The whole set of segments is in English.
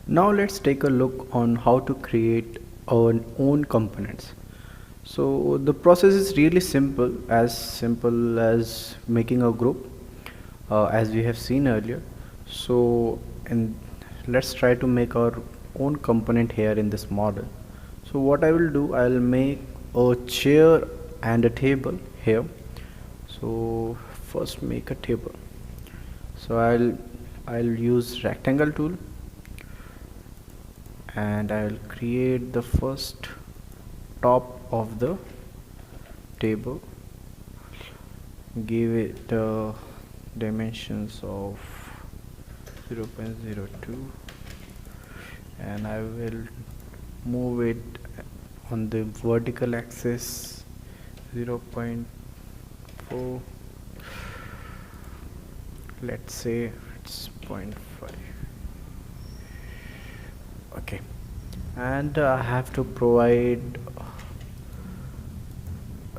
Now let's take a look on how to create our own components. So the process is really simple as making a group, as we have seen earlier. So and let's try to make our own component here in this model. So what I will do, I'll make a chair and a table here. So first make a table. So I'll use rectangle tool, and I will create the first top of the table, give it dimensions of 0.02, and I will move it on the vertical axis 0.4, let's say it's 0.5. Okay, and I have to provide,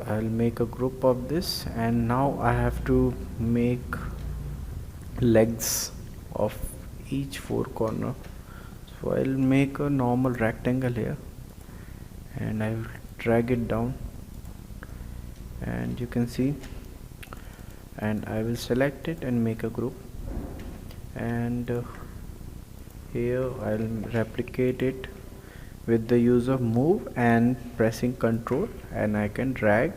I'll make a group of this, and now I have to make legs of each four corner. So I'll make a normal rectangle here, and I will drag it down, and you can see, and I will select it and make a group, and here I'll replicate it with the use of move and pressing Ctrl, and I can drag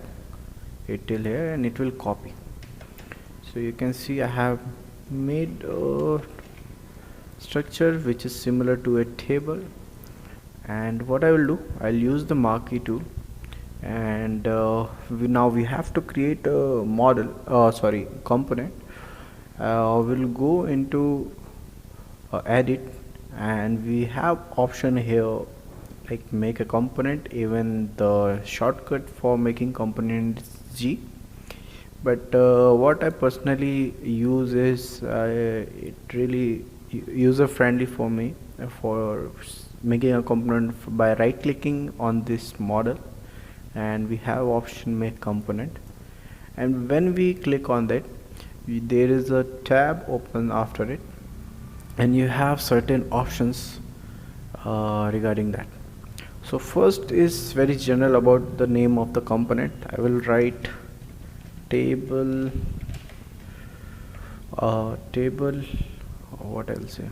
it till here and it will copy. So you can see I have made a structure which is similar to a table, and what I will do, I'll use the marquee tool, and now we have to create a component. We'll go into edit, and we have option here like make a component. Even the shortcut for making component is G, but what I personally use is it really user friendly for me for making a component by right clicking on this model, and we have option make component, and when we click on that, there is a tab open after it, and you have certain options regarding that. So first is very general about the name of the component. I will write table, what I'll say,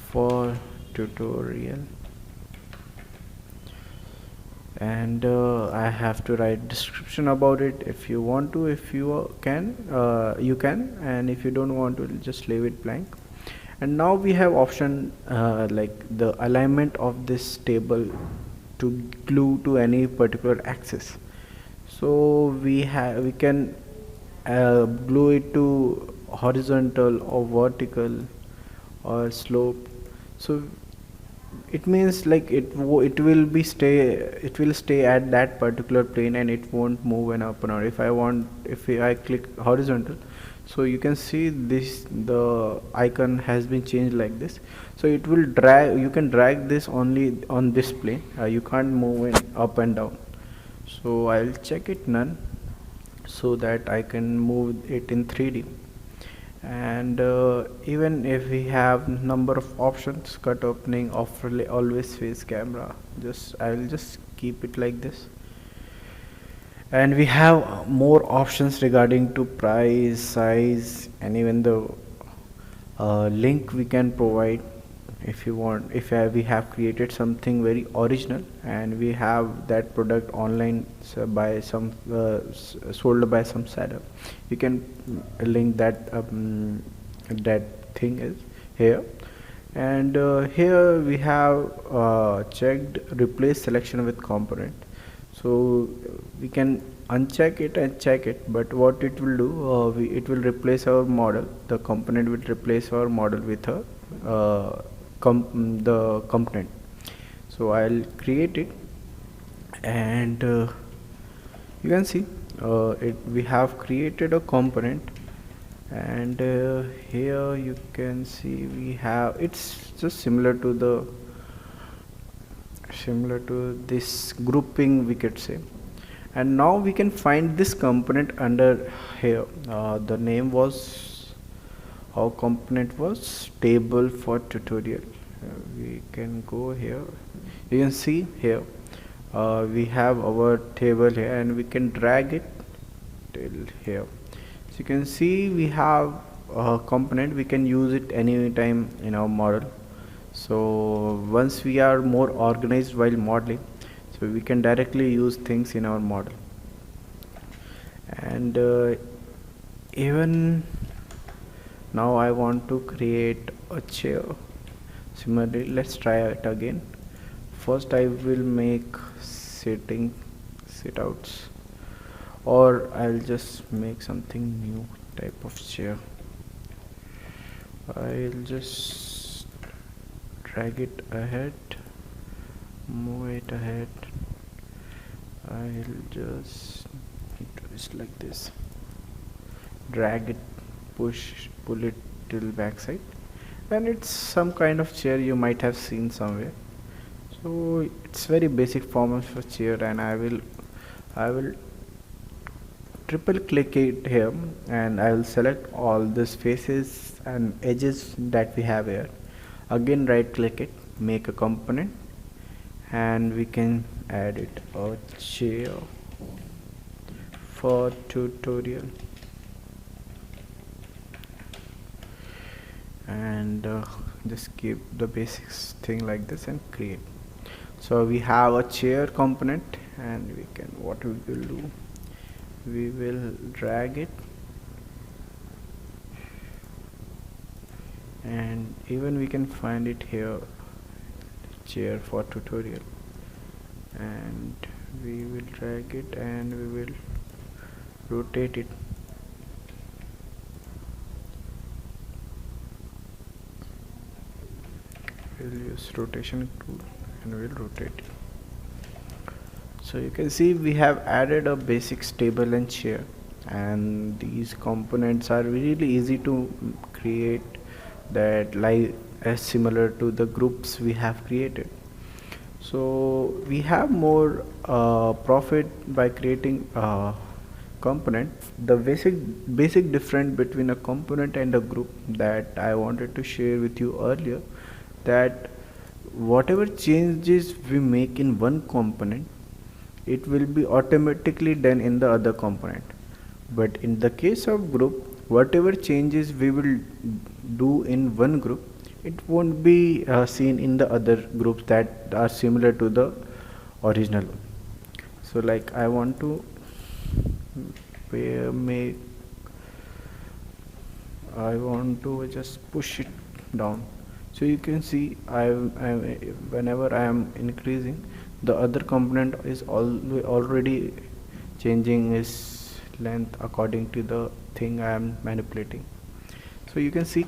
for tutorial, and I have to write description about it if you want to. If you can, you can, and if you don't want to, just leave it blank. And now we have option like the alignment of this table to glue to any particular axis. So we can glue it to horizontal or vertical or slope. So it means like it will stay at that particular plane, and it won't move an up and down. If I click horizontal, so you can see this, the icon has been changed like this. So it will drag, you can drag this only on this plane, you can't move it up and down. So I'll check it none, so that I can move it in 3D. And even if we have number of options, cut opening, off relay, always face camera, I will just keep it like this. And we have more options regarding to price, size, and even the link we can provide if you want. If we have created something very original and we have that product online, so by some sold by some seller, you can link that that thing is here. And here we have checked replace selection with component. So we can uncheck it and check it, but what it will do, it will replace our model, the component will replace our model with a the component. So I'll create it, and you can see we have created a component, and here you can see we have, it's just similar to this grouping, we could say. And now we can find this component under here. The name was, our component was table for tutorial. we can go here. You can see here we have our table here, and we can drag it till here. So you can see we have a component, we can use it anytime in our model. So once we are more organized while modeling, so we can directly use things in our model. And even now I want to create a chair. Similarly, let's try it again. First I will make sit outs, or I'll just make something new type of chair. I'll just drag it ahead, move it ahead. I'll just twist like this, drag it, pull it till backside, and it's some kind of chair you might have seen somewhere. So it's very basic form of a chair, and I will triple click it here, and I will select all these faces and edges that we have here. Again right click it, make a component, and we can add it a chair for tutorial, and just keep the basics thing like this and create. So we have a chair component, and we can, what we will do, we will drag it, and even we can find it here, chair for tutorial, and we will drag it and we will rotate it. We'll use rotation tool and we'll rotate it. So you can see we have added a basic table and chair, and these components are really easy to create, that like as similar to the groups we have created. So we have more profit by creating component. The basic difference between a component and a group that I wanted to share with you earlier, that whatever changes we make in one component, it will be automatically done in the other component. But in the case of group, whatever changes we will do in one group, it won't be seen in the other groups that are similar to the original one. So like I want to make, I want to just push it down. So you can see whenever I am increasing, the other component is already changing its length according to the thing I am manipulating. So you can see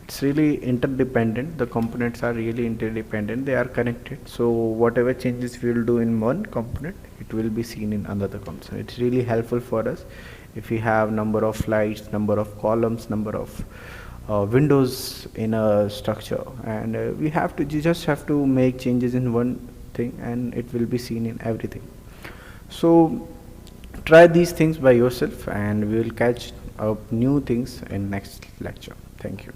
it's really interdependent. The components are really interdependent, they are connected. So whatever changes we will do in one component, it will be seen in another component. It's really helpful for us if we have number of slides, number of columns, number of windows in a structure, and you just have to make changes in one thing and it will be seen in everything. So try these things by yourself, and we will catch up new things in next lecture. Thank you.